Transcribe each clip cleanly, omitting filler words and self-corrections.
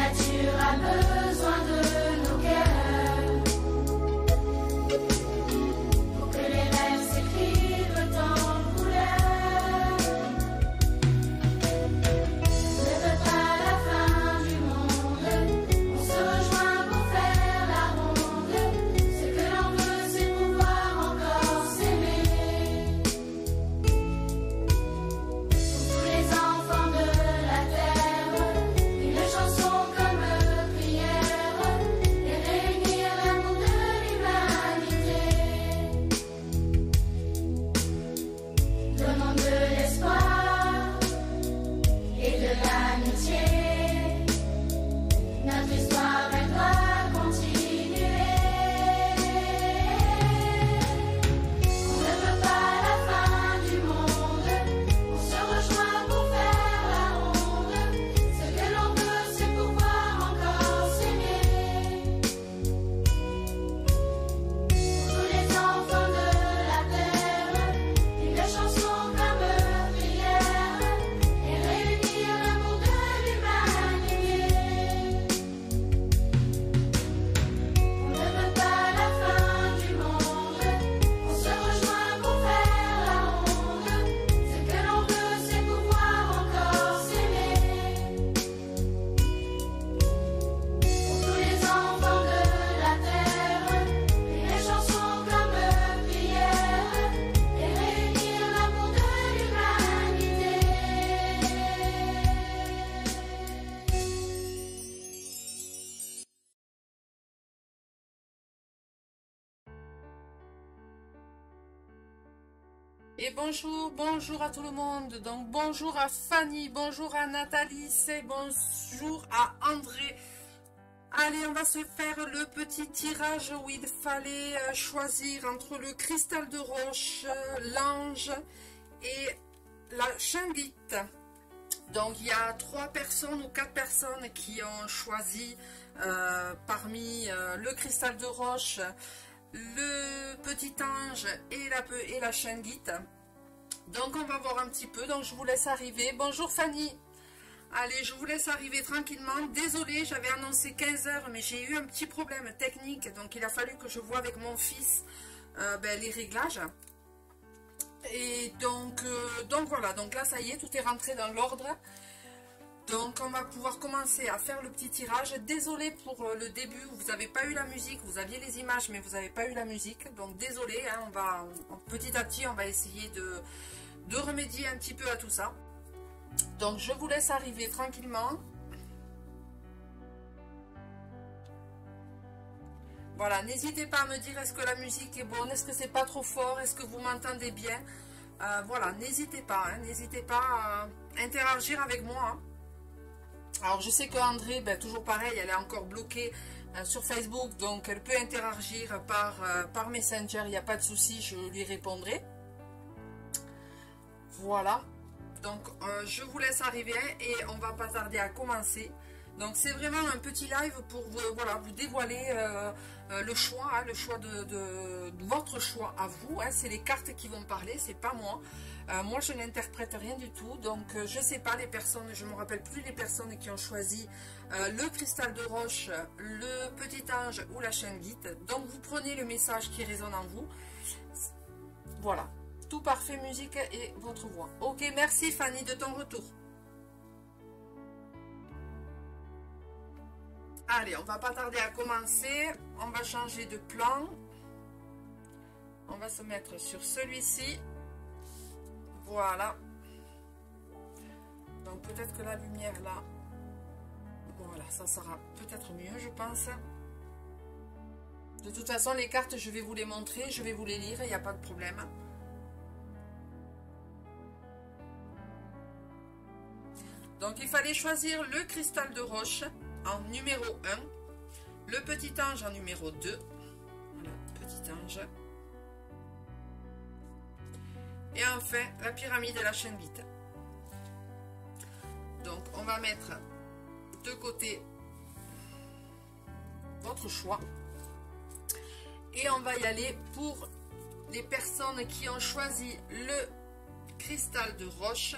nature a besoin de nos cœurs pour que les rêves s'écrivent en couleurs. Ne veut pas la fin du monde, on se rejoint pour faire la ronde. Ce que l'on veut, c'est pouvoir encore s'aimer. Pour tous les enfants de la terre, une chanson comme prière et réunir l'amour de l'humanité. Donnons de l'espoir et de l'amitié. Notre histoire, elle doit continuer. On ne veut pas la fin du monde, on se rejoint pour faire la ronde. Ce que l'on veut, c'est pouvoir encore s'aimer. Pour tous les enfants de la terre, une chanson comme prière et réunir l'amour de l'humanité. On ne veut pas la fin du monde, on se rejoint pour faire la ronde. Ce que l'on veut, c'est pouvoir encore s'aimer. Pour tous les enfants de la terre, une chanson comme prière et réunir l'amour de l'humanité. Et bonjour à tout le monde. Donc bonjour à Fanny, bonjour à Nathalie, et bonjour à André. Allez, on va se faire le petit tirage où il fallait choisir entre le cristal de roche, l'ange et la chinguite. Donc il y a 3 personnes ou 4 personnes qui ont choisi parmi le cristal de roche, le petit ange et la chinguite. Donc on va voir un petit peu, donc je vous laisse arriver. Bonjour Fanny. Allez, je vous laisse arriver tranquillement. Désolée, j'avais annoncé 15 h, mais j'ai eu un petit problème technique, donc il a fallu que je voie avec mon fils les réglages. Et donc voilà, donc là ça y est, tout est rentré dans l'ordre. Donc on va pouvoir commencer à faire le petit tirage. Désolée pour le début, vous n'avez pas eu la musique, vous aviez les images mais vous n'avez pas eu la musique. Donc désolée, hein, on va petit à petit on va essayer de remédier un petit peu à tout ça. Donc je vous laisse arriver tranquillement. Voilà, n'hésitez pas à me dire est-ce que la musique est bonne, est-ce que c'est pas trop fort, est-ce que vous m'entendez bien. Voilà, n'hésitez pas, hein, n'hésitez pas à interagir avec moi. Hein. Alors je sais que André, toujours pareil, elle est encore bloquée sur Facebook, donc elle peut interagir par Messenger, il n'y a pas de souci, je lui répondrai. Voilà, donc je vous laisse arriver et on va pas tarder à commencer. Donc c'est vraiment un petit live pour vous, voilà, vous dévoiler le choix, hein, le choix de votre choix à vous. Hein, c'est les cartes qui vont parler, c'est pas moi. Moi je n'interprète rien du tout, donc je sais pas les personnes, je me rappelle plus les personnes qui ont choisi le cristal de roche, le petit ange ou la chinguite. Donc vous prenez le message qui résonne en vous. Voilà, tout parfait, musique et votre voix. Ok, merci Fanny de ton retour. Allez, on va pas tarder à commencer. On va changer de plan. On va se mettre sur celui-ci. Voilà. Donc peut-être que la lumière là, voilà, ça sera peut-être mieux, je pense. De toute façon, les cartes, je vais vous les montrer, je vais vous les lire, il n'y a pas de problème. Donc il fallait choisir le cristal de roche en numéro 1, le petit ange en numéro 2, voilà, petit ange, et enfin la pyramide et la chinguite. Donc on va mettre de côté votre choix et on va y aller pour les personnes qui ont choisi le cristal de roche.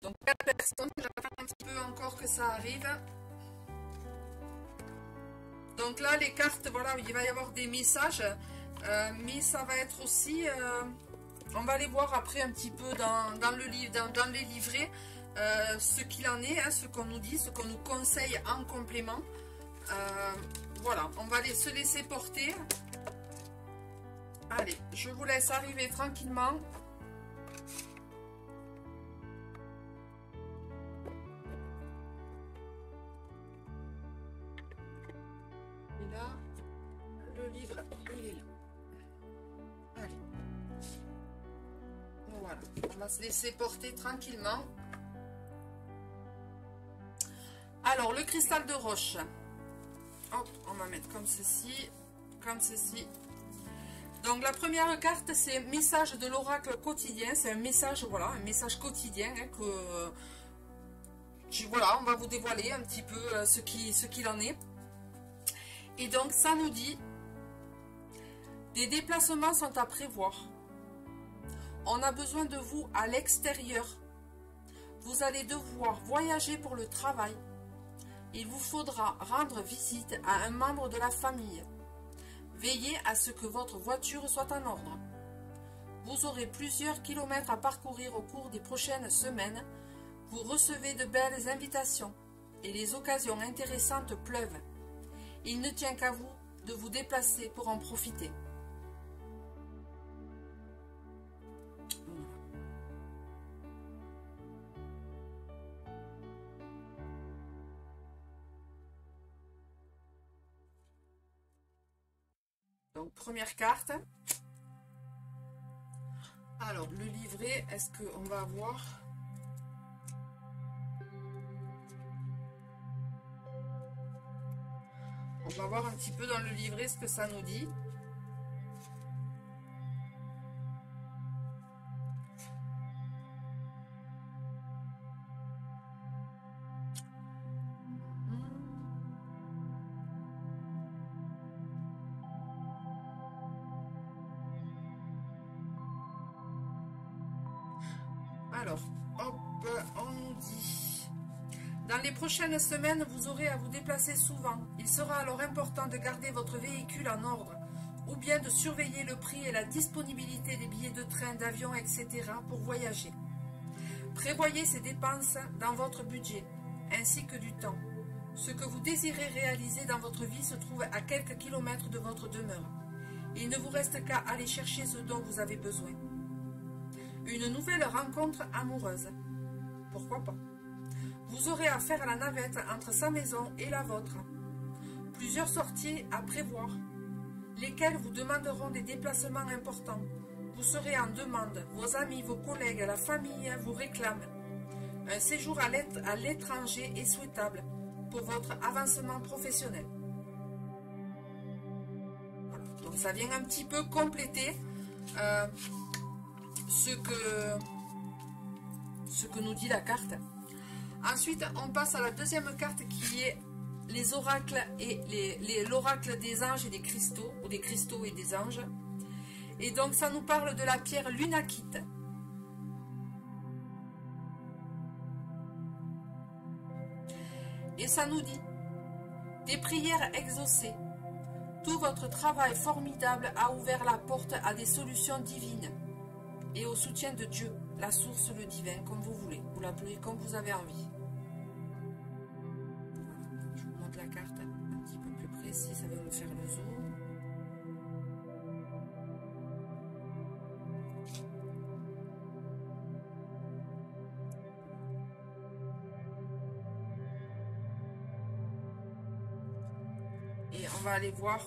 Donc 4 personnes, je vais faire un petit peu encore que ça arrive. Donc là, les cartes, voilà, il va y avoir des messages. Mais ça va être aussi... on va aller voir après un petit peu dans le livre, dans les livrets, ce qu'il en est, hein, ce qu'on nous dit, ce qu'on nous conseille en complément. Voilà, on va se laisser porter. Allez, je vous laisse arriver tranquillement. Et là, le livre, il est là. Allez. Voilà, on va se laisser porter tranquillement. Alors, le cristal de roche. Hop, on va mettre comme ceci, comme ceci. Donc, la première carte, c'est message de l'oracle quotidien. C'est un message, voilà, un message quotidien hein, voilà, on va vous dévoiler un petit peu ce qu'il en est. Et donc, ça nous dit, des déplacements sont à prévoir. On a besoin de vous à l'extérieur. Vous allez devoir voyager pour le travail. Il vous faudra rendre visite à un membre de la famille. Veillez à ce que votre voiture soit en ordre. Vous aurez plusieurs kilomètres à parcourir au cours des prochaines semaines. Vous recevez de belles invitations et les occasions intéressantes pleuvent. Il ne tient qu'à vous de vous déplacer pour en profiter. Donc, première carte. Alors, le livret, est-ce qu'on va avoir... On va voir un petit peu dans le livret ce que ça nous dit. Alors, hop, on nous dit... Dans les prochaines semaines, vous aurez à vous déplacer souvent. Il sera alors important de garder votre véhicule en ordre, ou bien de surveiller le prix et la disponibilité des billets de train, d'avion, etc. pour voyager. Prévoyez ces dépenses dans votre budget, ainsi que du temps. Ce que vous désirez réaliser dans votre vie se trouve à quelques kilomètres de votre demeure. Il ne vous reste qu'à aller chercher ce dont vous avez besoin. Une nouvelle rencontre amoureuse. Pourquoi pas? Vous aurez à faire la navette entre sa maison et la vôtre. Plusieurs sorties à prévoir, lesquelles vous demanderont des déplacements importants. Vous serez en demande, vos amis, vos collègues, la famille vous réclament. Un séjour à l'étranger est souhaitable pour votre avancement professionnel. Voilà. Donc ça vient un petit peu compléter ce que nous dit la carte. Ensuite, on passe à la deuxième carte qui est les oracles et l'oracle des anges et des cristaux, ou des cristaux et des anges. Et donc, ça nous parle de la pierre lunakite. Et ça nous dit des prières exaucées. Tout votre travail formidable a ouvert la porte à des solutions divines et au soutien de Dieu, la source, le divin, comme vous voulez. Vous l'appelez comme vous avez envie. Voilà. Je vous montre la carte un petit peu plus précis, ça va me faire le zoom. Et on va aller voir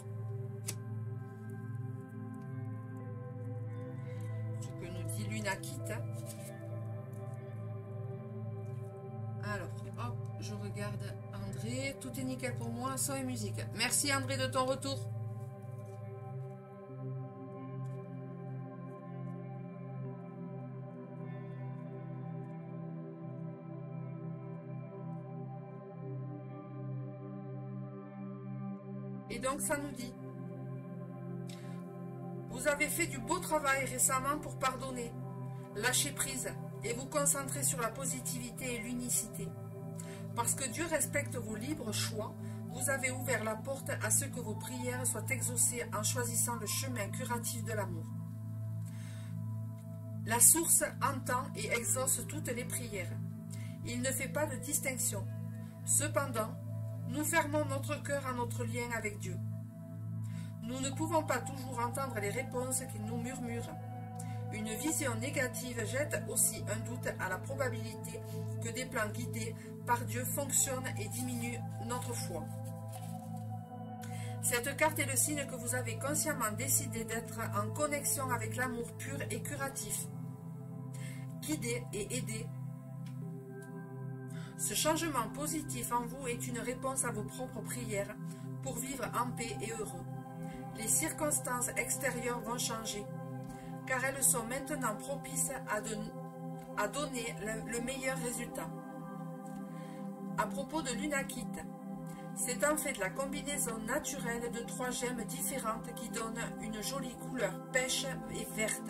ce que nous dit Lunakite. Alors, hop, je regarde André. Tout est nickel pour moi, son et musique. Merci André de ton retour. Et donc ça nous dit, vous avez fait du beau travail récemment pour pardonner, lâcher prise et vous concentrer sur la positivité et l'unicité. Parce que Dieu respecte vos libres choix, vous avez ouvert la porte à ce que vos prières soient exaucées en choisissant le chemin curatif de l'amour. La source entend et exauce toutes les prières. Il ne fait pas de distinction. Cependant, nous fermons notre cœur à notre lien avec Dieu. Nous ne pouvons pas toujours entendre les réponses qu'il nous murmure. Une vision négative jette aussi un doute à la probabilité que des plans guidés par Dieu fonctionnent et diminuent notre foi. Cette carte est le signe que vous avez consciemment décidé d'être en connexion avec l'amour pur et curatif, guidé et aidé. Ce changement positif en vous est une réponse à vos propres prières pour vivre en paix et heureux. Les circonstances extérieures vont changer, car elles sont maintenant propices à donner le meilleur résultat. À propos de l'unakite, c'est en fait la combinaison naturelle de 3 gemmes différentes qui donne une jolie couleur pêche et verte.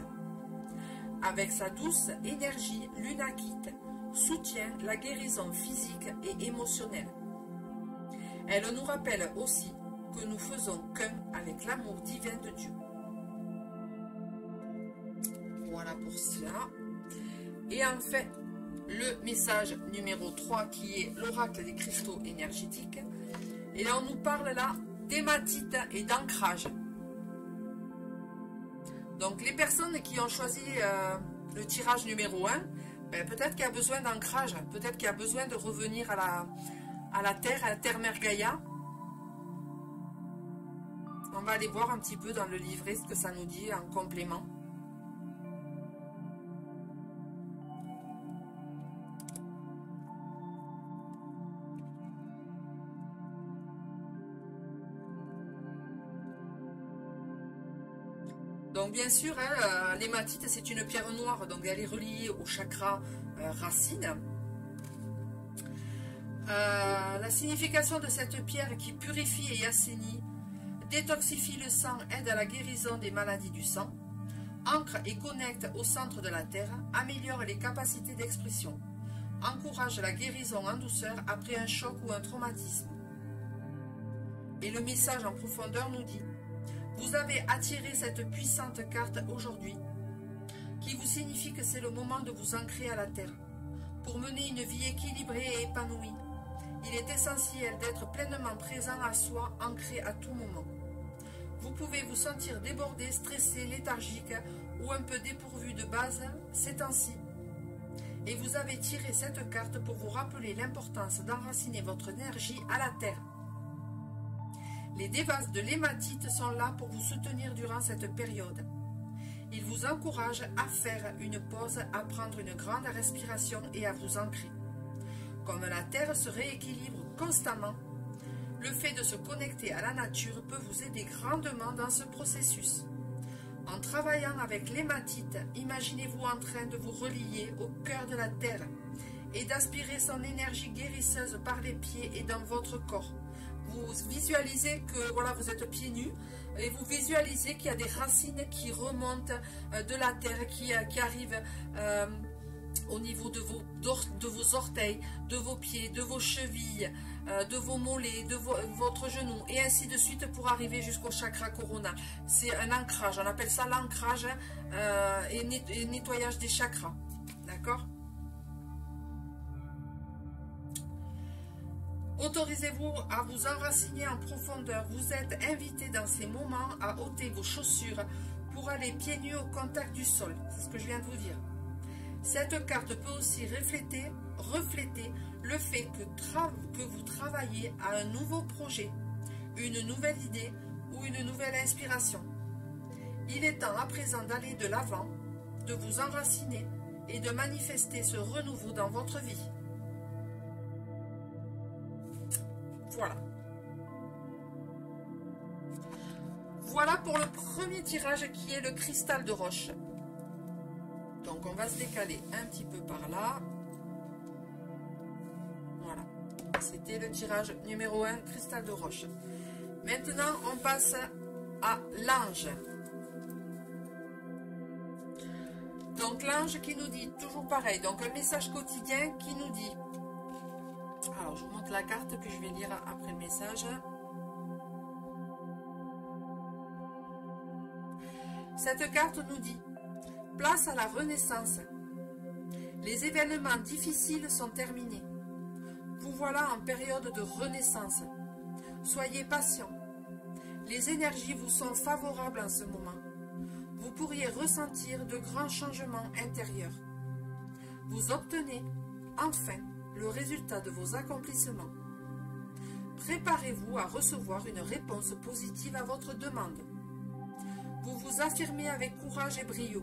Avec sa douce énergie, l'unakite soutient la guérison physique et émotionnelle. Elle nous rappelle aussi que nous faisons qu'un avec l'amour divin de Dieu. Voilà pour cela. Et enfin, le message numéro 3 qui est l'oracle des cristaux énergétiques. Et là, on nous parle là d'hématite et d'ancrage. Donc, les personnes qui ont choisi le tirage numéro 1, ben, peut-être qu'il y a besoin d'ancrage, peut-être qu'il y a besoin de revenir à la terre mère Gaïa. On va aller voir un petit peu dans le livret ce que ça nous dit en complément. Donc bien sûr, hein, l'hématite c'est une pierre noire, donc elle est reliée au chakra racine. La signification de cette pierre qui purifie et assainit, détoxifie le sang, aide à la guérison des maladies du sang, ancre et connecte au centre de la terre, améliore les capacités d'expression, encourage la guérison en douceur après un choc ou un traumatisme. Et le message en profondeur nous dit: vous avez attiré cette puissante carte aujourd'hui, qui vous signifie que c'est le moment de vous ancrer à la terre. Pour mener une vie équilibrée et épanouie, il est essentiel d'être pleinement présent à soi, ancré à tout moment. Vous pouvez vous sentir débordé, stressé, léthargique ou un peu dépourvu de base ces temps-ci. Et vous avez tiré cette carte pour vous rappeler l'importance d'enraciner votre énergie à la terre. Les dévases de l'hématite sont là pour vous soutenir durant cette période. Ils vous encouragent à faire une pause, à prendre une grande respiration et à vous ancrer. Comme la terre se rééquilibre constamment, le fait de se connecter à la nature peut vous aider grandement dans ce processus. En travaillant avec l'hématite, imaginez-vous en train de vous relier au cœur de la terre et d'aspirer son énergie guérisseuse par les pieds et dans votre corps. Vous visualisez que voilà, vous êtes pieds nus et vous visualisez qu'il y a des racines qui remontent de la terre, qui arrivent au niveau de vos orteils, de vos pieds, de vos chevilles, de vos mollets, de votre genou, et ainsi de suite pour arriver jusqu'au chakra corona. C'est un ancrage, on appelle ça l'ancrage et nettoyage des chakras. D'accord ? Autorisez-vous à vous enraciner en profondeur. Vous êtes invité dans ces moments à ôter vos chaussures pour aller pieds nus au contact du sol. C'est ce que je viens de vous dire. Cette carte peut aussi refléter le fait que vous travaillez à un nouveau projet, une nouvelle idée ou une nouvelle inspiration. Il est temps à présent d'aller de l'avant, de vous enraciner et de manifester ce renouveau dans votre vie. Voilà. Voilà pour le premier tirage qui est le cristal de roche. Donc on va se décaler un petit peu par là. Voilà. C'était le tirage numéro 1, cristal de roche. Maintenant on passe à l'ange. Donc l'ange qui nous dit, toujours pareil, donc un message quotidien qui nous dit, alors Alors, je vous montre la carte, puis je vais lire après le message. Cette carte nous dit « Place à la renaissance. Les événements difficiles sont terminés. Vous voilà en période de renaissance. Soyez patient. Les énergies vous sont favorables en ce moment. Vous pourriez ressentir de grands changements intérieurs. Vous obtenez, enfin, le résultat de vos accomplissements. Préparez-vous à recevoir une réponse positive à votre demande. Vous vous affirmez avec courage et brio.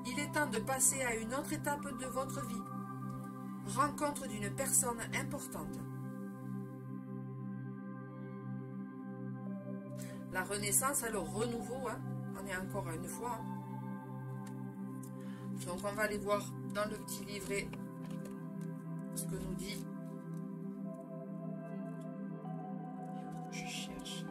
Il est temps de passer à une autre étape de votre vie. Rencontre d'une personne importante. La renaissance et le renouveau, hein, on est encore une fois. Donc on va aller voir dans le petit livret ce que nous dit. Je cherche.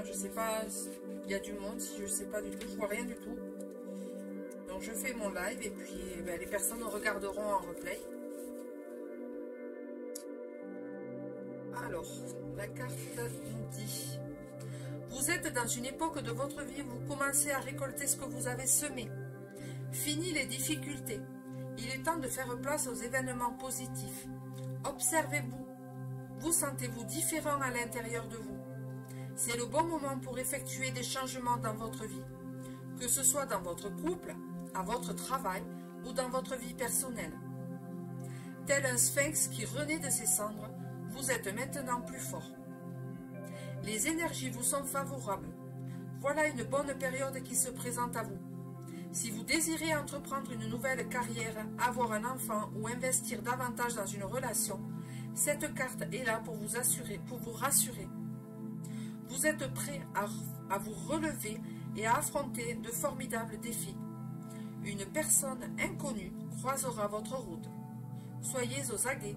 Je sais pas, il y a du monde, je sais pas du tout, je vois rien du tout. Donc je fais mon live et puis les personnes regarderont en replay. Alors, la carte nous dit: vous êtes dans une époque de votre vie où vous commencez à récolter ce que vous avez semé. Fini les difficultés. Il est temps de faire place aux événements positifs. Observez-vous. Vous sentez-vous différent à l'intérieur de vous. C'est le bon moment pour effectuer des changements dans votre vie, que ce soit dans votre couple, à votre travail ou dans votre vie personnelle. Tel un sphinx qui renaît de ses cendres, vous êtes maintenant plus fort. Les énergies vous sont favorables. Voilà une bonne période qui se présente à vous. Si vous désirez entreprendre une nouvelle carrière, avoir un enfant ou investir davantage dans une relation, cette carte est là pour vous rassurer. Vous êtes prêt à vous relever et à affronter de formidables défis. Une personne inconnue croisera votre route. Soyez aux aguets,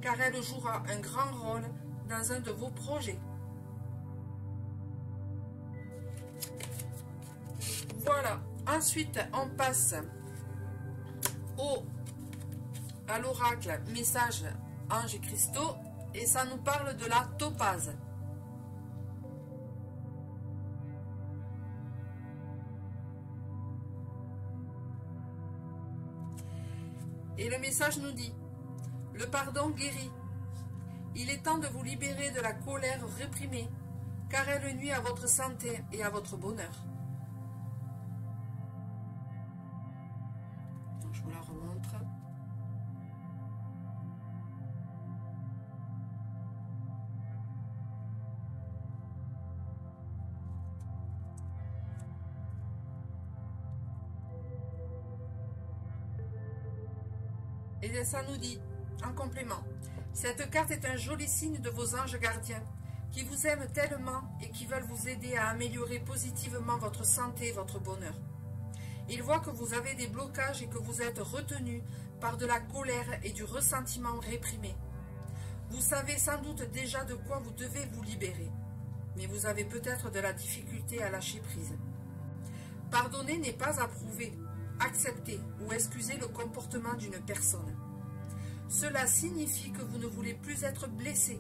car elle jouera un grand rôle dans un de vos projets. Voilà. Ensuite, on passe à l'oracle message Anges et Cristaux, et ça nous parle de la topaze. Et le message nous dit: le pardon guérit. Il est temps de vous libérer de la colère réprimée, car elle nuit à votre santé et à votre bonheur. Donc, je vous la remontre. Et ça nous dit, en complément, cette carte est un joli signe de vos anges gardiens, qui vous aiment tellement et qui veulent vous aider à améliorer positivement votre santé et votre bonheur. Ils voient que vous avez des blocages et que vous êtes retenu par de la colère et du ressentiment réprimé. Vous savez sans doute déjà de quoi vous devez vous libérer, mais vous avez peut-être de la difficulté à lâcher prise. Pardonner n'est pas approuver, accepter ou excuser le comportement d'une personne. Cela signifie que vous ne voulez plus être blessé.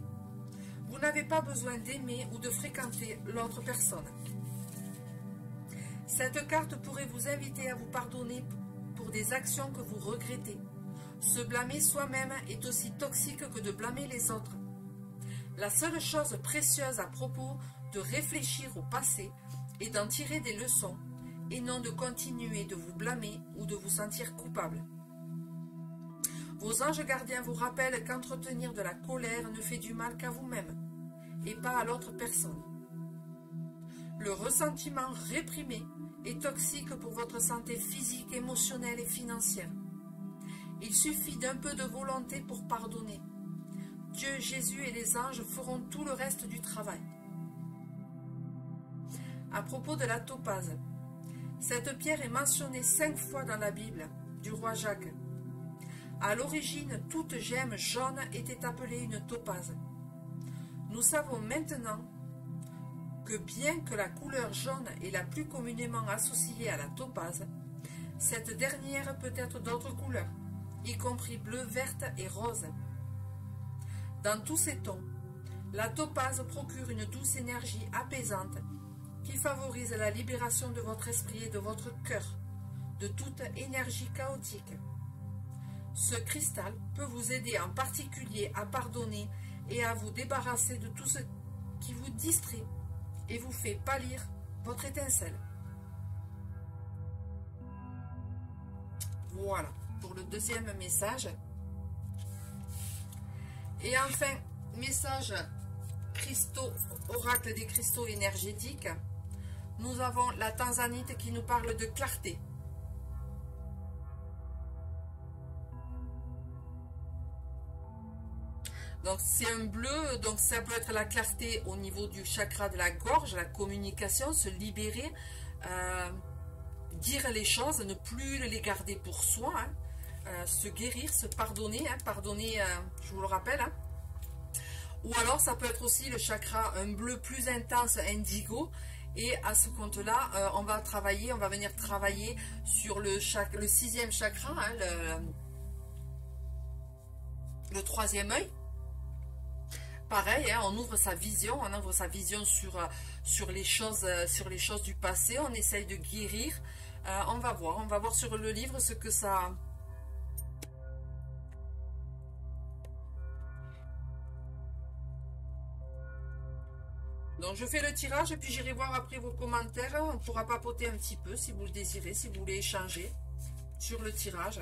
Vous n'avez pas besoin d'aimer ou de fréquenter l'autre personne. Cette carte pourrait vous inviter à vous pardonner pour des actions que vous regrettez. Se blâmer soi-même est aussi toxique que de blâmer les autres. La seule chose précieuse à propos de réfléchir au passé est d'en tirer des leçons et non de continuer de vous blâmer ou de vous sentir coupable. Vos anges gardiens vous rappellent qu'entretenir de la colère ne fait du mal qu'à vous-même et pas à l'autre personne. Le ressentiment réprimé est toxique pour votre santé physique, émotionnelle et financière. Il suffit d'un peu de volonté pour pardonner. Dieu, Jésus et les anges feront tout le reste du travail. À propos de la topaze, cette pierre est mentionnée 5 fois dans la Bible du roi Jacques. À l'origine, toute gemme jaune était appelée une topaze. Nous savons maintenant que bien que la couleur jaune est la plus communément associée à la topaze, cette dernière peut être d'autres couleurs, y compris bleu, verte et rose. Dans tous ces tons, la topaze procure une douce énergie apaisante qui favorise la libération de votre esprit et de votre cœur, de toute énergie chaotique. Ce cristal peut vous aider en particulier à pardonner et à vous débarrasser de tout ce qui vous distrait et vous fait pâlir votre étincelle. Voilà pour le deuxième message. Et enfin, message cristaux, oracle des cristaux énergétiques. Nous avons la tanzanite qui nous parle de clarté. Donc c'est un bleu, donc ça peut être la clarté au niveau du chakra de la gorge, la communication, se libérer, dire les choses, ne plus les garder pour soi, hein, se guérir, se pardonner, hein, pardonner, je vous le rappelle. Hein. Ou alors ça peut être aussi le chakra, un bleu plus intense, indigo. Et à ce compte-là, on va venir travailler sur le 6e chakra, hein, le 3e œil. Pareil, hein, on ouvre sa vision sur les choses du passé, on essaye de guérir. On va voir sur le livre ce que ça... Donc je fais le tirage et puis j'irai voir après vos commentaires. On pourra papoter un petit peu si vous le désirez, si vous voulez échanger sur le tirage.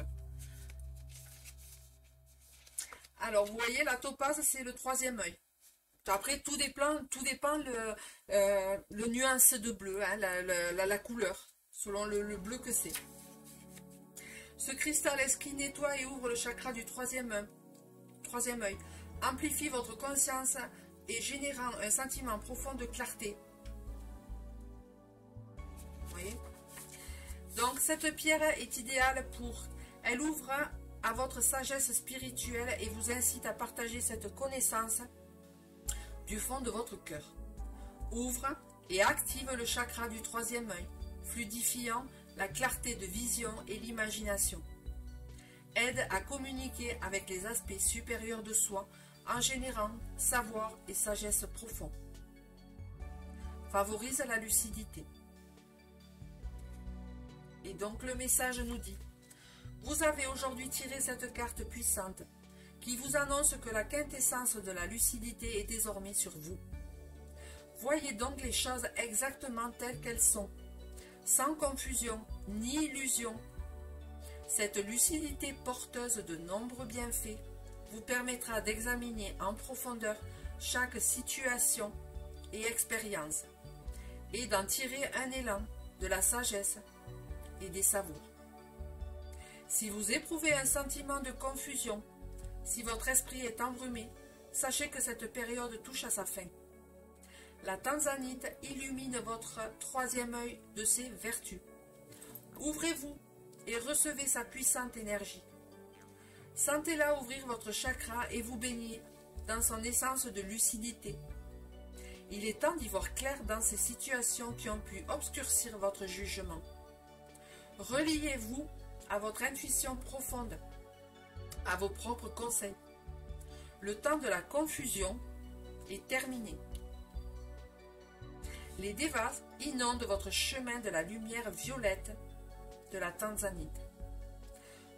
Alors vous voyez, la topaze c'est le 3e œil. Après tout dépend le nuance de bleu, hein, la couleur, selon le bleu que c'est. Ce cristal est ce qui nettoie et ouvre le chakra du 3e œil. Amplifie votre conscience et générant un sentiment profond de clarté. Vous voyez? Donc cette pierre est idéale elle ouvre à votre sagesse spirituelle et vous incite à partager cette connaissance du fond de votre cœur. Ouvre et active le chakra du 3e œil, fluidifiant la clarté de vision et l'imagination. Aide à communiquer avec les aspects supérieurs de soi en générant savoir et sagesse profond. Favorise la lucidité. Et donc le message nous dit: vous avez aujourd'hui tiré cette carte puissante qui vous annonce que la quintessence de la lucidité est désormais sur vous. Voyez donc les choses exactement telles qu'elles sont, sans confusion ni illusion. Cette lucidité porteuse de nombreux bienfaits vous permettra d'examiner en profondeur chaque situation et expérience et d'en tirer un élan de la sagesse et des savoirs. Si vous éprouvez un sentiment de confusion, si votre esprit est embrumé, sachez que cette période touche à sa fin. La tanzanite illumine votre 3e œil de ses vertus. Ouvrez-vous et recevez sa puissante énergie. Sentez-la ouvrir votre chakra et vous baigner dans son essence de lucidité. Il est temps d'y voir clair dans ces situations qui ont pu obscurcir votre jugement. Reliez-vous à votre intuition profonde, à vos propres conseils. Le temps de la confusion est terminé. Les devas inondent votre chemin de la lumière violette de la tanzanite.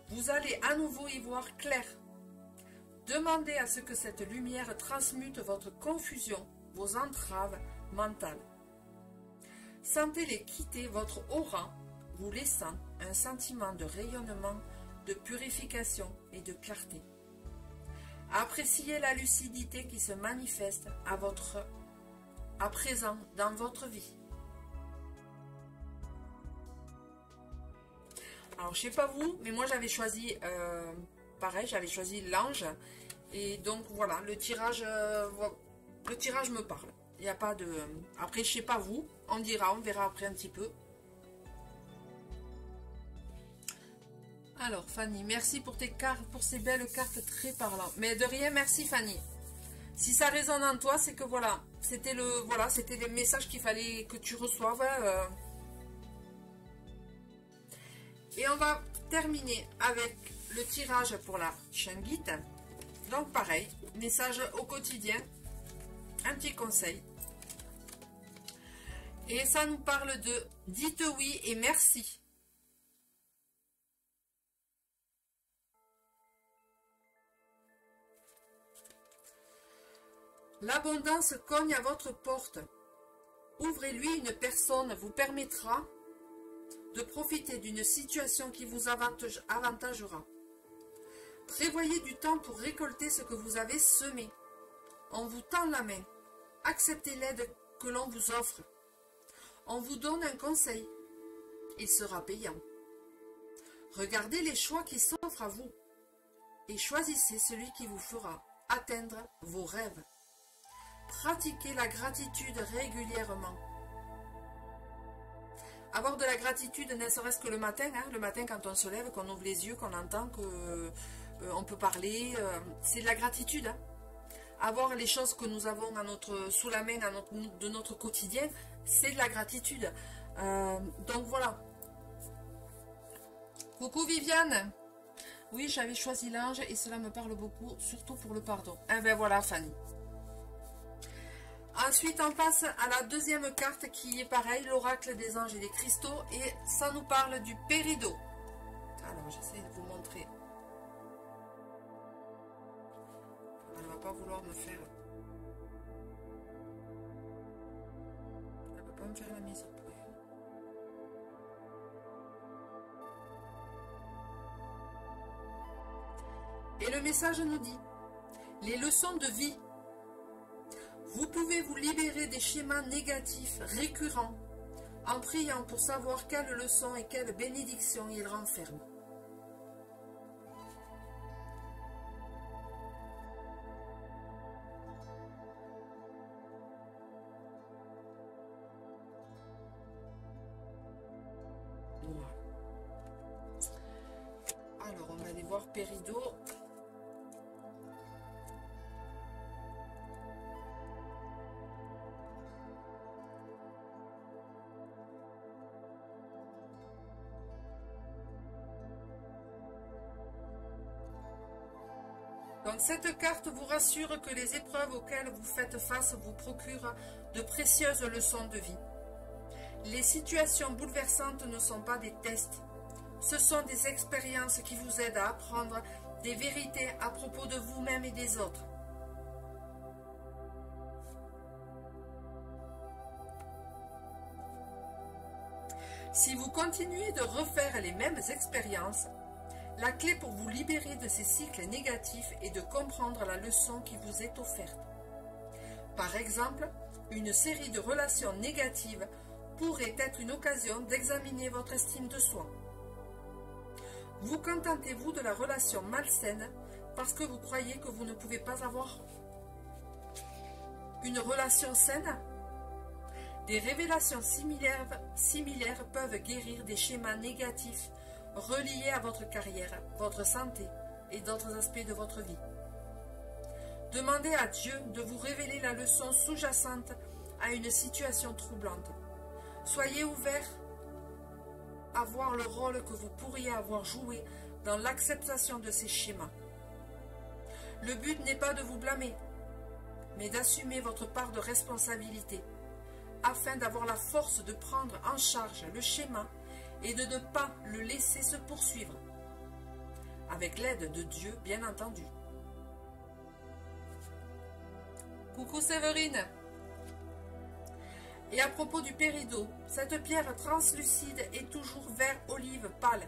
Vous allez à nouveau y voir clair. Demandez à ce que cette lumière transmute votre confusion, vos entraves mentales. Sentez-les quitter votre aura, vous laissant un sentiment de rayonnement, de purification et de clarté. Appréciez la lucidité qui se manifeste à présent dans votre vie. Alors je sais pas vous, mais moi j'avais choisi pareil, j'avais choisi l'ange et donc voilà, le tirage me parle. Il n'y a pas de... Après, je sais pas vous, on dira, on verra après un petit peu. Alors, Fanny, merci pour tes cartes, pour ces belles cartes très parlantes. Mais de rien, merci Fanny. Si ça résonne en toi, c'est que voilà, c'était le message qu'il fallait que tu reçoives. Et on va terminer avec le tirage pour la Shangite. Donc pareil, message au quotidien, un petit conseil. Et ça nous parle de dites oui et merci. L'abondance cogne à votre porte. Ouvrez-lui, une personne vous permettra de profiter d'une situation qui vous avantagera. Prévoyez du temps pour récolter ce que vous avez semé. On vous tend la main. Acceptez l'aide que l'on vous offre. On vous donne un conseil. Il sera payant. Regardez les choix qui s'offrent à vous et choisissez celui qui vous fera atteindre vos rêves. Pratiquez la gratitude régulièrement. Avoir de la gratitude, ne serait-ce que le matin, le matin quand on se lève, qu'on ouvre les yeux, qu'on entend qu'on peut parler, c'est de la gratitude. Avoir les choses que nous avons sous la main de notre quotidien, c'est de la gratitude. Donc voilà. Coucou Viviane. Oui, j'avais choisi l'ange et cela me parle beaucoup, surtout pour le pardon. Eh ben voilà Fanny. Ensuite, on passe à la deuxième carte qui est pareil, l'oracle des anges et des cristaux. Et ça nous parle du péridot. Alors, j'essaie de vous montrer. Elle ne va pas vouloir me faire... Elle ne peut pas me faire la mise au point. Et le message nous dit, les leçons de vie. Vous pouvez vous libérer des schémas négatifs récurrents en priant pour savoir quelle leçon et quelle bénédiction ils renferment. Voilà. Alors, on va aller voir Péridot. Donc cette carte vous rassure que les épreuves auxquelles vous faites face vous procurent de précieuses leçons de vie. Les situations bouleversantes ne sont pas des tests. Ce sont des expériences qui vous aident à apprendre des vérités à propos de vous-même et des autres. Si vous continuez de refaire les mêmes expériences, la clé pour vous libérer de ces cycles négatifs est de comprendre la leçon qui vous est offerte. Par exemple, une série de relations négatives pourrait être une occasion d'examiner votre estime de soi. Vous contentez-vous de la relation malsaine parce que vous croyez que vous ne pouvez pas avoir une relation saine? Des révélations similaires peuvent guérir des schémas négatifs reliés à votre carrière, votre santé et d'autres aspects de votre vie. Demandez à Dieu de vous révéler la leçon sous-jacente à une situation troublante. Soyez ouvert à voir le rôle que vous pourriez avoir joué dans l'acceptation de ces schémas. Le but n'est pas de vous blâmer, mais d'assumer votre part de responsabilité, afin d'avoir la force de prendre en charge le schéma et de ne pas le laisser se poursuivre, avec l'aide de Dieu, bien entendu. Coucou Séverine. Et à propos du péridot, cette pierre translucide est toujours vert olive pâle.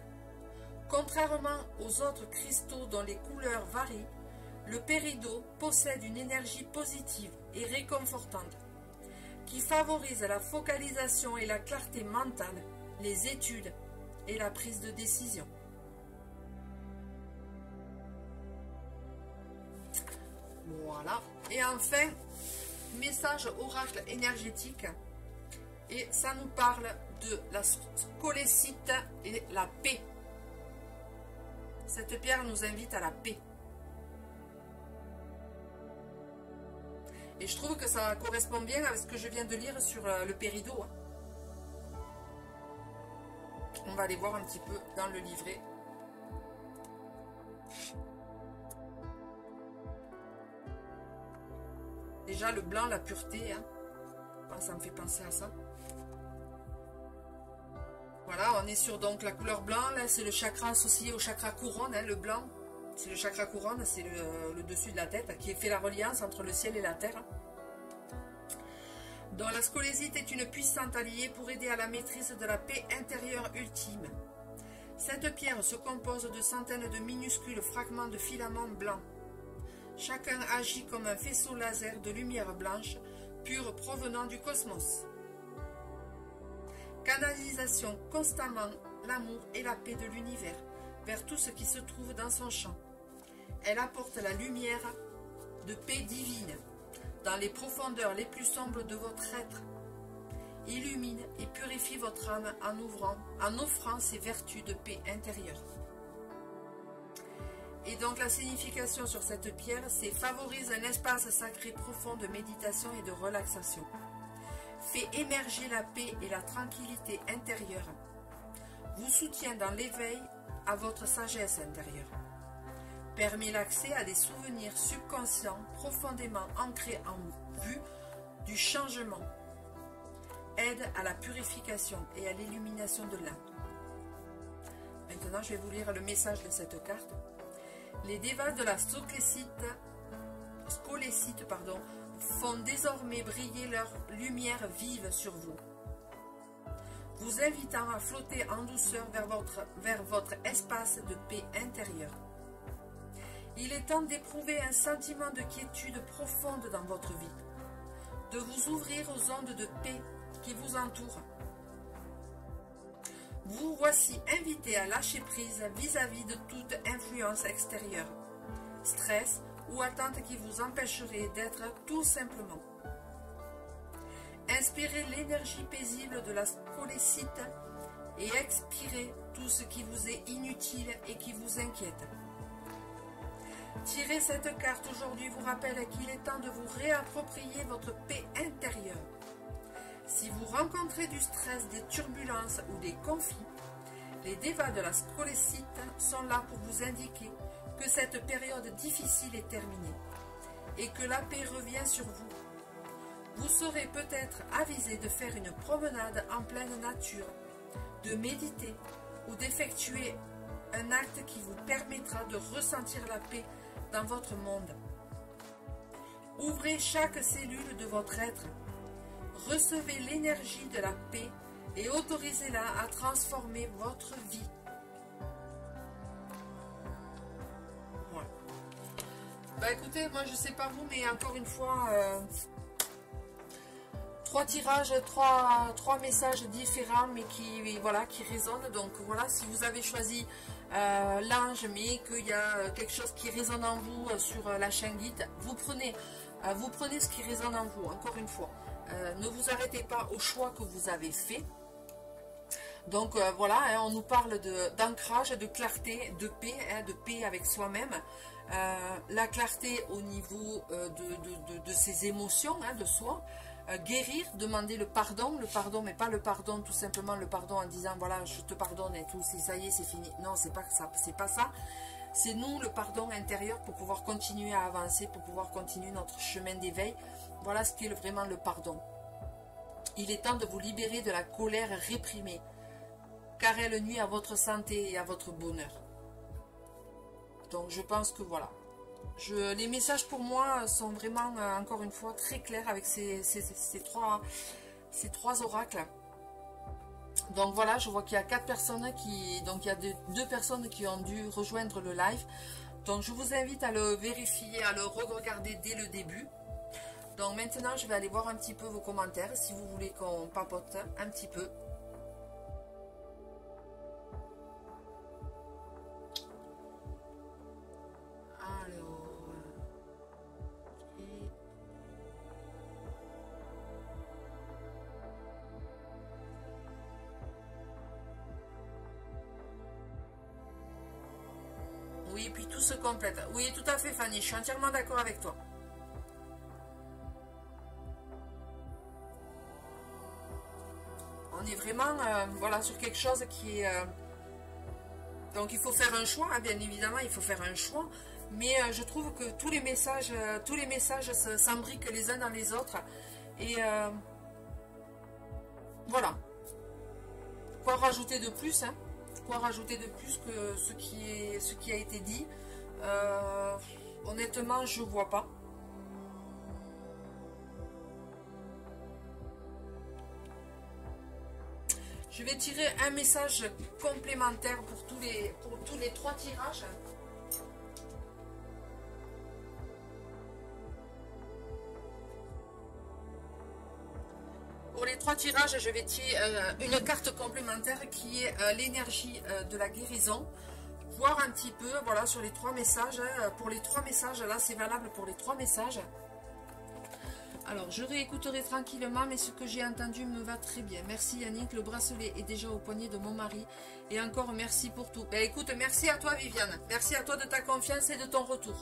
Contrairement aux autres cristaux dont les couleurs varient, le péridot possède une énergie positive et réconfortante qui favorise la focalisation et la clarté mentale, les études et la prise de décision. Voilà. Et enfin, message oracle énergétique. Et ça nous parle de la scolécite et la paix. Cette pierre nous invite à la paix. Et je trouve que ça correspond bien avec ce que je viens de lire sur le péridot. On va aller voir un petit peu dans le livret. Déjà le blanc, la pureté, hein. Ça me fait penser à ça. Voilà, on est sur donc la couleur blanc. Là, c'est le chakra associé au chakra couronne, hein, le blanc. C'est le chakra couronne, c'est le dessus de la tête qui fait la reliance entre le ciel et la terre. Donc la scolésite est une puissante alliée pour aider à la maîtrise de la paix intérieure ultime. Cette pierre se compose de centaines de minuscules fragments de filaments blancs. Chacun agit comme un faisceau laser de lumière blanche, pure provenant du cosmos. Canalisation constamment l'amour et la paix de l'univers vers tout ce qui se trouve dans son champ. Elle apporte la lumière de paix divine dans les profondeurs les plus sombres de votre être. Illumine et purifie votre âme en offrant ses vertus de paix intérieure. Et donc la signification sur cette pierre, c'est favorise un espace sacré profond de méditation et de relaxation. Fait émerger la paix et la tranquillité intérieure. Vous soutient dans l'éveil à votre sagesse intérieure. Permet l'accès à des souvenirs subconscients profondément ancrés en vue du changement. Aide à la purification et à l'illumination de l'âme. Maintenant, je vais vous lire le message de cette carte. Les dévas de la scolécite font désormais briller leur lumière vive sur vous, vous invitant à flotter en douceur vers votre espace de paix intérieure. Il est temps d'éprouver un sentiment de quiétude profonde dans votre vie, de vous ouvrir aux ondes de paix qui vous entourent. Vous voici invité à lâcher prise vis-à-vis de toute influence extérieure, stress ou attente qui vous empêcherait d'être tout simplement. Inspirez l'énergie paisible de la scolécite et expirez tout ce qui vous est inutile et qui vous inquiète. Tirer cette carte aujourd'hui vous rappelle qu'il est temps de vous réapproprier votre paix intérieure. Si vous rencontrez du stress, des turbulences ou des conflits, les dévas de la scolécite sont là pour vous indiquer que cette période difficile est terminée et que la paix revient sur vous. Vous serez peut-être avisé de faire une promenade en pleine nature, de méditer ou d'effectuer un acte qui vous permettra de ressentir la paix dans votre monde. Ouvrez chaque cellule de votre être. Recevez l'énergie de la paix et autorisez-la à transformer votre vie. Voilà. Bah écoutez, moi je sais pas vous, mais encore une fois, trois tirages, trois messages différents, mais qui résonnent. Donc voilà, si vous avez choisi l'ange, mais qu'il y a quelque chose qui résonne en vous sur la chaîne guide, vous prenez ce qui résonne en vous, encore une fois. Ne vous arrêtez pas au choix que vous avez fait. Donc voilà, hein, on nous parle d'ancrage, de clarté, de paix avec soi-même. La clarté au niveau de ses émotions, hein, de soi. Guérir, demander le pardon, mais pas le pardon, tout simplement le pardon en disant voilà, je te pardonne et tout, ça y est, c'est fini. Non, c'est pas ça, c'est pas ça. C'est nous le pardon intérieur pour pouvoir continuer à avancer, pour pouvoir continuer notre chemin d'éveil. Voilà ce qu'est vraiment le pardon. Il est temps de vous libérer de la colère réprimée, car elle nuit à votre santé et à votre bonheur. Donc je pense que voilà. Les messages pour moi sont vraiment, encore une fois, très clairs avec ces trois oracles. Donc voilà, je vois qu'il y a 4 personnes donc il y a 2 personnes qui ont dû rejoindre le live. Donc je vous invite à le vérifier, à le regarder dès le début. Donc maintenant, je vais aller voir un petit peu vos commentaires, si vous voulez qu'on papote un petit peu. Alors, Oui, puis tout se complète. Oui, tout à fait, Fanny, je suis entièrement d'accord avec toi. On est vraiment voilà, sur quelque chose qui est... donc il faut faire un choix, hein, bien évidemment, il faut faire un choix. Mais je trouve que tous les messages s'imbriquent les uns dans les autres. Et voilà. Quoi rajouter de plus, hein? Quoi rajouter de plus que ce qui a été dit? Honnêtement, je vois pas. Je vais tirer un message complémentaire pour tous les 3 tirages. Pour les 3 tirages, je vais tirer une carte complémentaire qui est l'énergie de la guérison. Voir un petit peu, voilà, sur les 3 messages. Pour les 3 messages, là, c'est valable pour les 3 messages. Alors, je réécouterai tranquillement, mais ce que j'ai entendu me va très bien. Merci Yannick, le bracelet est déjà au poignet de mon mari. Et encore merci pour tout. Ben écoute, merci à toi Viviane. Merci à toi de ta confiance et de ton retour.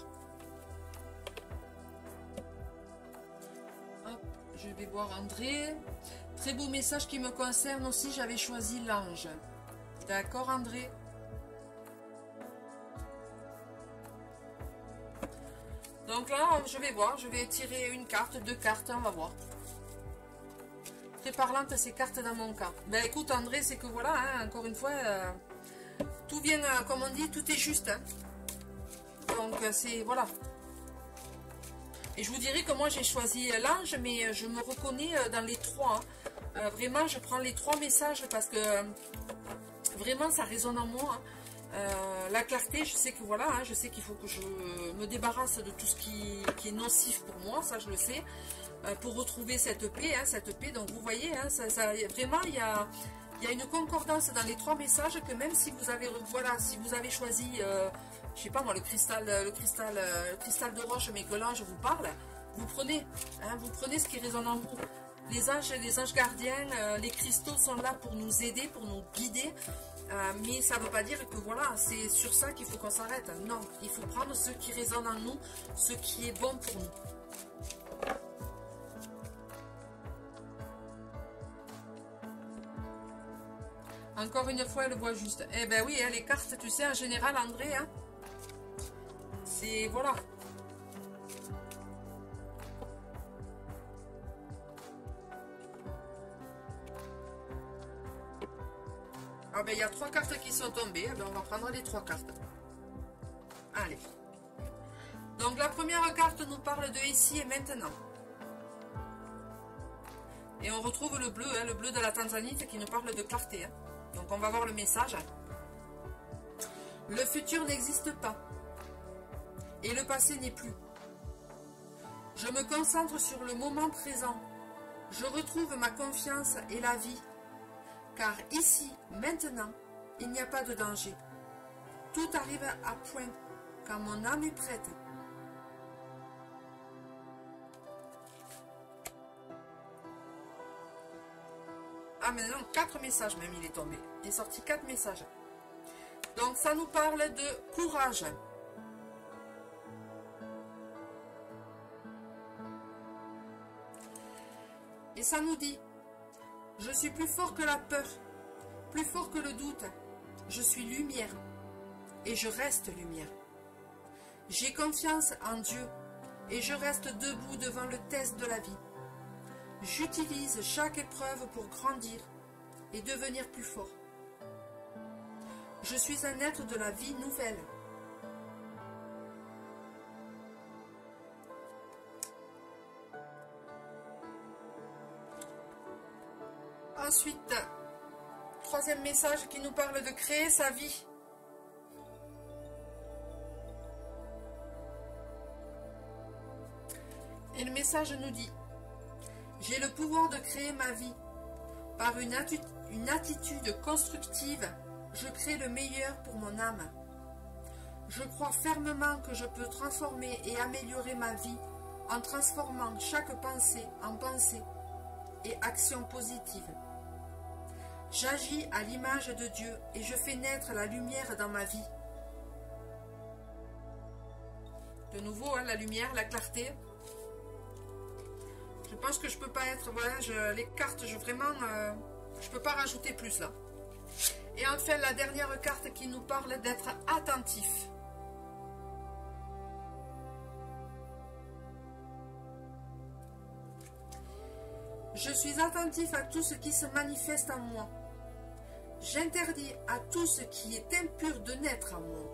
Hop, je vais voir André. Très beau message qui me concerne aussi, j'avais choisi l'ange. D'accord André? Donc là, je vais voir, je vais tirer une carte, 2 cartes, on va voir. Très parlante ces cartes dans mon cas. Ben écoute André, c'est que voilà, hein, encore une fois, tout vient, comme on dit, tout est juste. Hein. Donc c'est, voilà. Et je vous dirais que moi j'ai choisi l'ange, mais je me reconnais dans les 3. Hein. Vraiment, je prends les 3 messages parce que vraiment ça résonne en moi. Hein. La clarté, je sais que voilà, hein, je sais qu'il faut que je me débarrasse de tout ce qui est nocif pour moi, ça je le sais, pour retrouver cette paix, hein, donc vous voyez, hein, vraiment il y a une concordance dans les 3 messages que même si vous avez, voilà, si vous avez choisi, je sais pas moi, le cristal de roche, mais que l'ange vous parle, vous prenez ce qui résonne en vous. Les anges gardiens, les cristaux sont là pour nous aider, pour nous guider. Mais ça ne veut pas dire que voilà, c'est sur ça qu'il faut qu'on s'arrête. Non, il faut prendre ce qui résonne en nous, ce qui est bon pour nous. Encore une fois, elle voit juste. Eh ben oui, hein, les cartes, tu sais, en général, André, hein, c'est... Voilà. Ah ben il y a 3 cartes qui sont tombées, ben, on va prendre les 3 cartes. Allez. Donc la première carte nous parle de ici et maintenant. Et on retrouve le bleu, hein, le bleu de la tanzanite qui nous parle de clarté. Hein. Donc on va voir le message. Le futur n'existe pas. Et le passé n'est plus. Je me concentre sur le moment présent. Je retrouve ma confiance et la vie. Car ici, maintenant, il n'y a pas de danger. Tout arrive à point quand mon âme est prête. Ah, mais non, 4 messages même, il est tombé. Il est sorti 4 messages. Donc, ça nous parle de courage. Et ça nous dit... Je suis plus fort que la peur, plus fort que le doute. Je suis lumière et je reste lumière. J'ai confiance en Dieu et je reste debout devant le test de la vie. J'utilise chaque épreuve pour grandir et devenir plus fort. Je suis un être de la vie nouvelle. Ensuite, 3e message qui nous parle de créer sa vie. Et le message nous dit: j'ai le pouvoir de créer ma vie. Par une attitude constructive, je crée le meilleur pour mon âme. Je crois fermement que je peux transformer et améliorer ma vie en transformant chaque pensée en pensée et action positive. J'agis à l'image de Dieu et je fais naître la lumière dans ma vie. nouveau, hein, la lumière, la clarté. Je pense que je peux pas être... Voilà, les cartes, vraiment... je peux pas rajouter plus, là. Et enfin, la dernière carte qui nous parle d'être attentif. Je suis attentif à tout ce qui se manifeste en moi. J'interdis à tout ce qui est impur de naître en moi.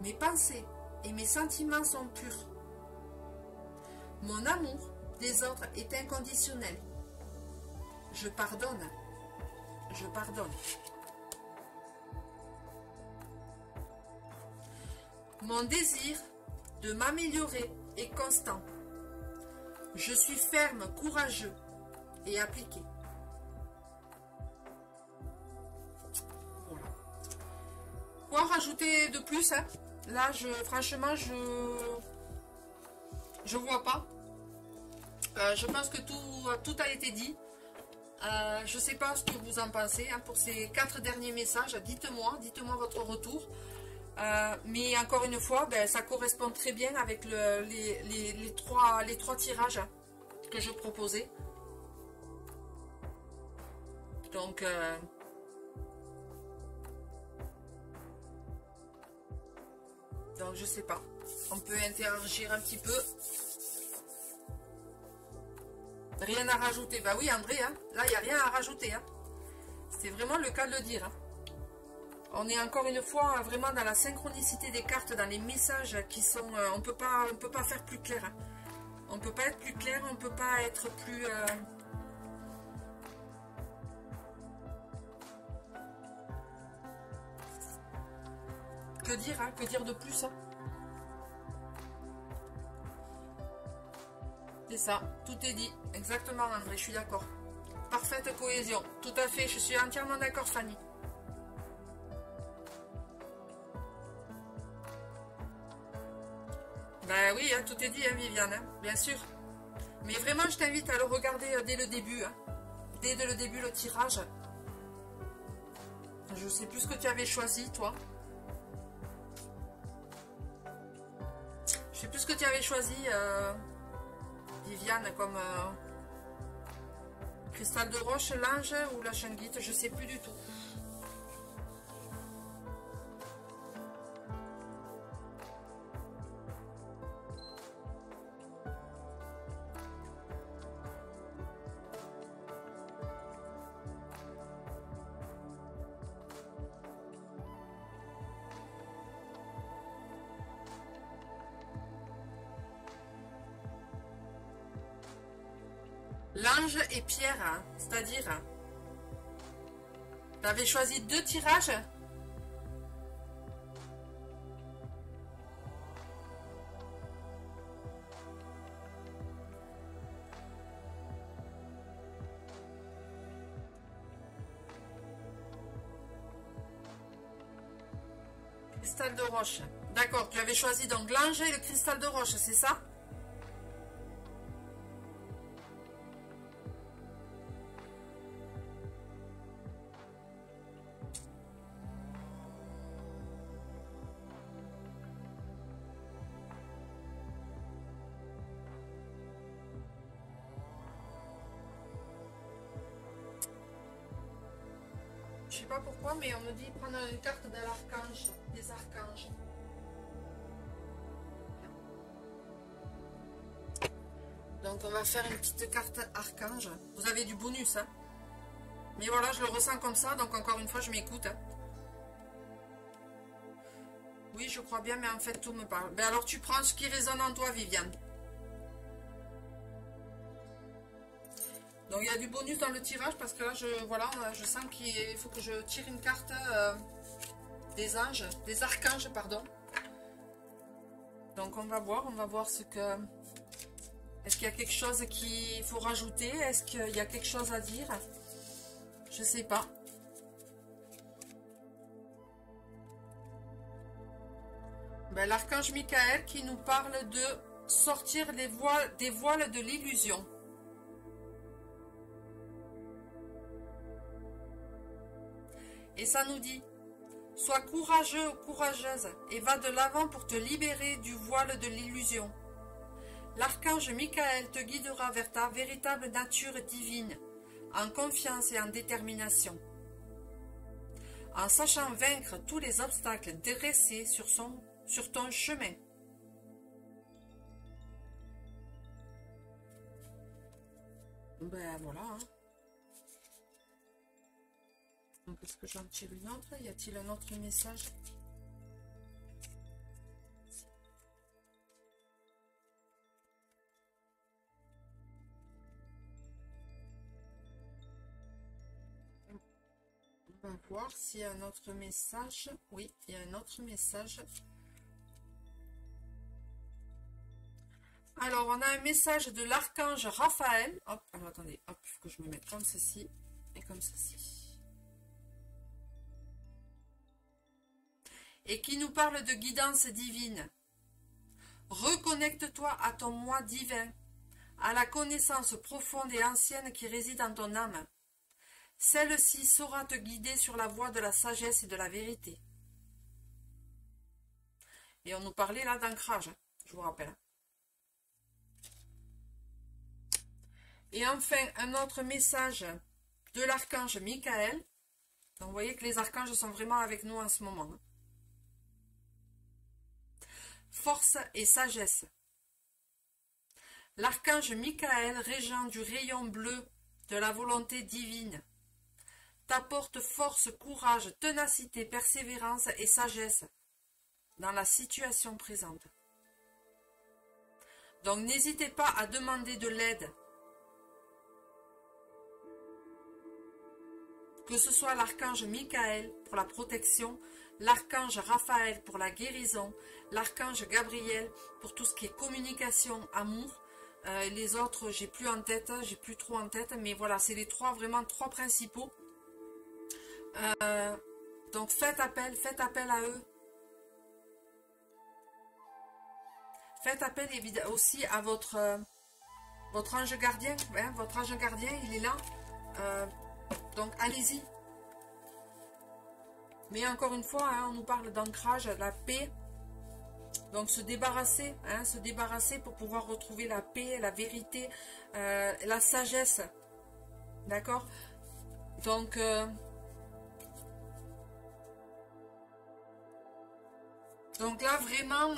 Mes pensées et mes sentiments sont purs. Mon amour des autres est inconditionnel. Je pardonne. Je pardonne. Mon désir de m'améliorer est constant. Je suis ferme, courageux et appliqué. Voilà. Quoi rajouter de plus, hein? Là, franchement, je vois pas. Je pense que tout a été dit. Je ne sais pas ce que vous en pensez, hein, pour ces 4 derniers messages. Dites-moi votre retour. Mais encore une fois, ben, ça correspond très bien avec les trois tirages que je proposais. Donc, je sais pas. On peut interagir un petit peu. Rien à rajouter. Bah oui, André, hein, là, il n'y a rien à rajouter. Hein. C'est vraiment le cas de le dire. Hein. On est encore une fois vraiment dans la synchronicité des cartes, dans les messages qui sont... on peut pas faire plus clair. Hein. On ne peut pas être plus clair, on ne peut pas être plus... Que dire, hein, que dire de plus, hein. C'est ça, tout est dit. Exactement, André, je suis d'accord. Parfaite cohésion, tout à fait, je suis entièrement d'accord, Fanny. Ben oui, hein, tout est dit, hein, Viviane, hein, bien sûr. Mais vraiment, je t'invite à le regarder dès le début. Hein. Dès le début, le tirage. Je sais plus ce que tu avais choisi, toi. Je sais plus ce que tu avais choisi, Viviane, comme cristal de roche, l'ange ou la changuite, je sais plus du tout. L'ange et Pierre, hein, c'est-à-dire, tu avais choisi 2 tirages. Cristal de roche. D'accord, tu avais choisi donc l'ange et le cristal de roche, c'est ça? Je sais pas pourquoi, mais on me dit prendre une carte de l'archange, des archanges. Donc on va faire une petite carte archange. Vous avez du bonus, hein. Mais voilà, je le ressens comme ça, donc encore une fois, je m'écoute. Hein. Oui, je crois bien, mais en fait, tout me parle. Ben alors, tu prends ce qui résonne en toi, Viviane. Donc, il y a du bonus dans le tirage, parce que là, je sens qu'il faut que je tire une carte des anges, des archanges, pardon. Donc, on va voir ce que... Est-ce qu'il y a quelque chose qu'il faut rajouter? Est-ce qu'il y a quelque chose à dire? Je sais pas. Ben, l'archange Michael qui nous parle de sortir des voiles de l'illusion. Et ça nous dit, Sois courageux ou courageuse et va de l'avant pour te libérer du voile de l'illusion. L'archange Michael te guidera vers ta véritable nature divine, en confiance et en détermination, en sachant vaincre tous les obstacles dressés sur ton chemin. Ben voilà. Hein. Donc est-ce que j'en tire une autre? Y a-t-il un autre message? On va voir s'il y a un autre message. Oui, il y a un autre message. Alors, on a un message de l'archange Raphaël. Hop, alors attendez, hop, il faut que je me mette comme ceci et comme ceci. Et qui nous parle de guidance divine. Reconnecte-toi à ton moi divin, à la connaissance profonde et ancienne qui réside en ton âme. Celle-ci saura te guider sur la voie de la sagesse et de la vérité. Et on nous parlait là d'ancrage, je vous rappelle. Et enfin, un autre message de l'archange Michael. Donc vous voyez que les archanges sont vraiment avec nous en ce moment. Force et sagesse. L'archange Michael, régent du rayon bleu de la volonté divine, t'apporte force, courage, ténacité, persévérance et sagesse dans la situation présente. Donc n'hésitez pas à demander de l'aide. Que ce soit l'archange Michael pour la protection, l'archange Raphaël pour la guérison, l'archange Gabriel pour tout ce qui est communication, amour. Les autres, j'ai plus en tête, j'ai plus trop en tête, mais voilà, c'est les trois, vraiment trois principaux. Donc faites appel à eux. Faites appel aussi à votre ange gardien. Hein, votre ange gardien, il est là. Donc allez-y. Mais encore une fois, hein, on nous parle d'ancrage, la paix. Donc se débarrasser, hein, se débarrasser pour pouvoir retrouver la paix, la vérité, la sagesse. D'accord? Donc... Donc là, vraiment,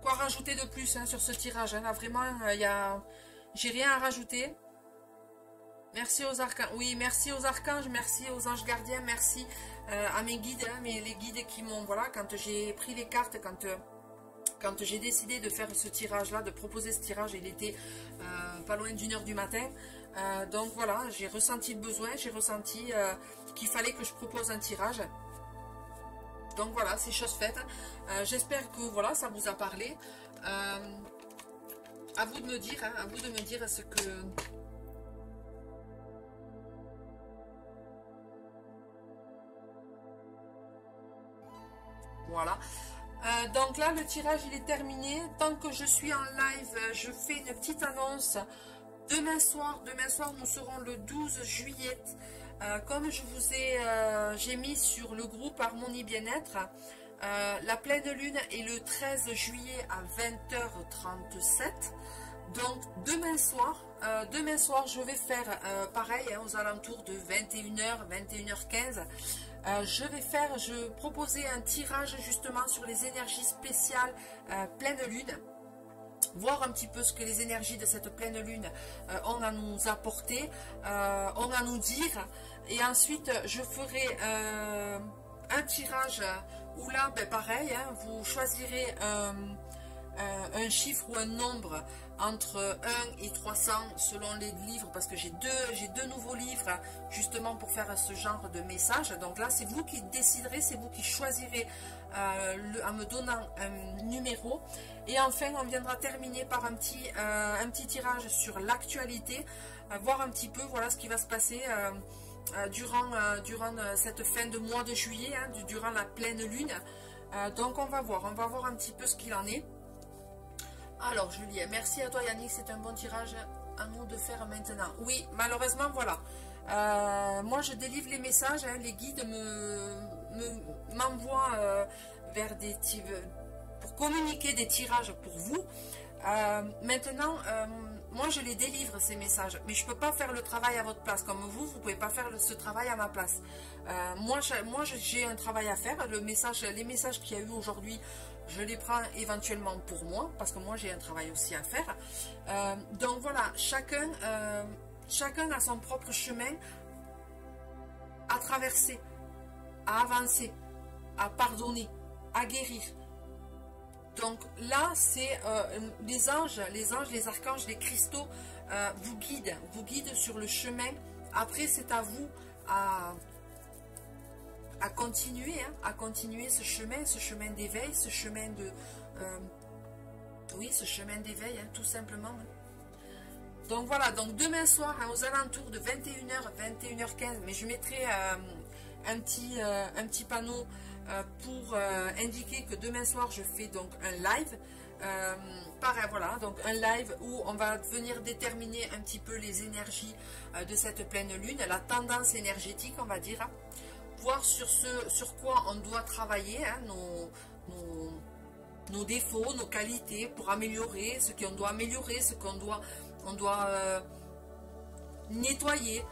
quoi rajouter de plus hein, sur ce tirage hein, là, vraiment, j'ai rien à rajouter. Merci aux archanges. Oui, merci aux archanges, merci aux anges gardiens, merci à mes guides, hein, les guides qui m'ont, voilà, quand j'ai pris les cartes, quand j'ai décidé de faire ce tirage-là, de proposer ce tirage, il était pas loin d'1h du matin. Donc voilà, j'ai ressenti le besoin, j'ai ressenti qu'il fallait que je propose un tirage. Donc voilà, c'est chose faite. J'espère que voilà, ça vous a parlé. À vous de me dire, hein, à vous de me dire ce que... Voilà. Donc là, le tirage, il est terminé. Tant que je suis en live, je fais une petite annonce. Demain soir, nous serons le 12 juillet. Comme je vous j'ai mis sur le groupe Harmonie Bien-être, la pleine lune est le 13 juillet à 20h37. Donc demain soir, je vais faire pareil hein, aux alentours de 21h, 21h15. Je proposer un tirage justement sur les énergies spéciales pleine lune. Voir un petit peu ce que les énergies de cette pleine lune ont à nous apporter, ont à nous dire. Et ensuite, je ferai un tirage où là, ben, pareil, hein, vous choisirez un chiffre ou un nombre entre 1 et 300 selon les livres, parce que j'ai deux nouveaux livres justement pour faire ce genre de message. Donc là, c'est vous qui déciderez, c'est vous qui choisirez en me donnant un numéro. Et enfin, on viendra terminer par un petit tirage sur l'actualité, voir un petit peu voilà ce qui va se passer durant cette fin de mois de juillet, hein, durant la pleine lune. Donc on va voir un petit peu ce qu'il en est. Alors Julien, merci à toi Yannick, c'est un bon tirage à nous de faire maintenant. Oui, malheureusement voilà. Moi, je délivre les messages, hein, les guides m'envoient vers pour communiquer des tirages pour vous. Maintenant, moi, je les délivre, ces messages, mais je ne peux pas faire le travail à votre place. Comme vous ne pouvez pas faire ce travail à ma place. Moi, j'ai un travail à faire. Les messages qu'il y a eu aujourd'hui, je les prends éventuellement pour moi, parce que moi, j'ai un travail aussi à faire. Donc, voilà, chacun a son propre chemin à traverser, à avancer, à pardonner, à guérir. Donc là, c'est les anges, les archanges, les cristaux vous guident sur le chemin. Après, c'est à vous à continuer, hein, à continuer ce chemin d'éveil, ce chemin de... oui, ce chemin d'éveil, hein, tout simplement. Donc voilà, donc demain soir, hein, aux alentours de 21h, 21h15, mais je mettrai un petit panneau pour indiquer que demain soir je fais donc un live. Pareil, voilà, donc un live où on va venir déterminer un petit peu les énergies de cette pleine lune, la tendance énergétique, on va dire, hein, voir sur quoi on doit travailler, hein, nos défauts, nos qualités pour améliorer, ce qu'on doit améliorer, ce qu'on doit nettoyer,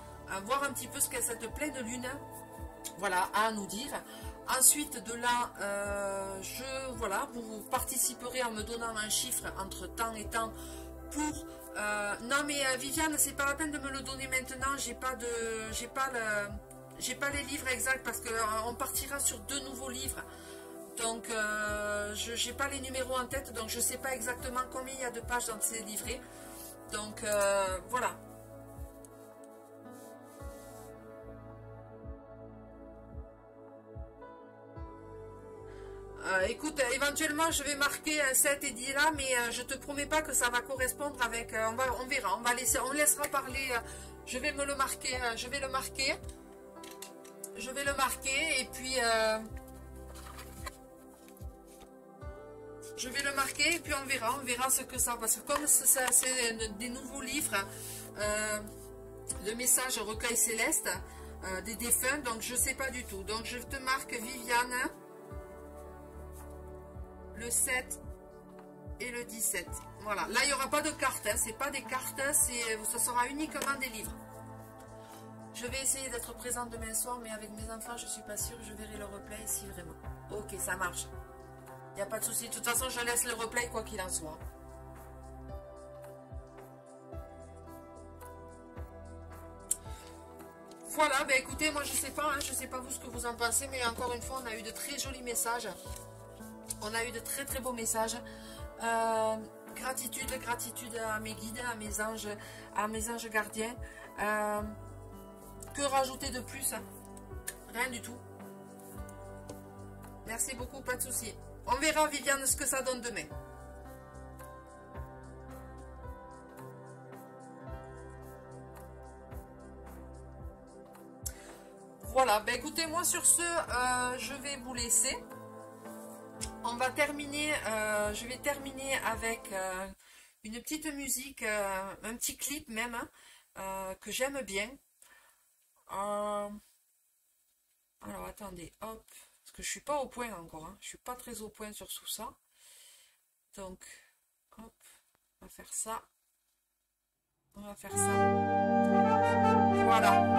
voir un petit peu ce qu'est cette pleine lune, voilà, à nous dire. Ensuite de là, voilà, vous participerez en me donnant un chiffre entre temps et temps pour... non mais Viviane, c'est pas la peine de me le donner maintenant, j'ai pas les livres exacts parce que on partira sur 2 nouveaux livres. Donc je n'ai pas les numéros en tête, donc je ne sais pas exactement combien il y a de pages dans ces livrets. Donc voilà. Écoute, éventuellement je vais marquer 7 et 10 là, mais je te promets pas que ça va correspondre avec... on verra, on laissera parler. Je vais me le marquer, je vais le marquer. Je vais le marquer et puis... je vais le marquer et puis on verra ce que ça... Parce que comme c'est des nouveaux livres, le message recueil céleste, des défunts, donc je sais pas du tout. Donc je te marque Viviane, le 7 et le 17. Voilà, là il n'y aura pas de cartes, hein. C'est pas des cartes, ce sera uniquement des livres. Je vais essayer d'être présente demain soir, mais avec mes enfants, je suis pas sûre, je verrai le replay si vraiment. Ok, ça marche. Il n'y a pas de souci. De toute façon, je laisse le replay quoi qu'il en soit. Voilà, ben écoutez, moi je sais pas, hein, je sais pas vous ce que vous en pensez, mais encore une fois, on a eu de très jolis messages. On a eu de très très beaux messages. Gratitude à mes guides, à mes anges gardiens. Que rajouter de plus? Rien du tout. Merci beaucoup, pas de souci. On verra, Viviane, ce que ça donne demain. Voilà, ben écoutez, moi sur ce, je vais vous laisser. On va terminer, je vais terminer avec une petite musique, un petit clip même, hein, que j'aime bien. Alors attendez, hop, parce que je suis pas au point encore, hein, je suis pas très au point sur tout ça. Donc, hop, on va faire ça. On va faire ça. Voilà.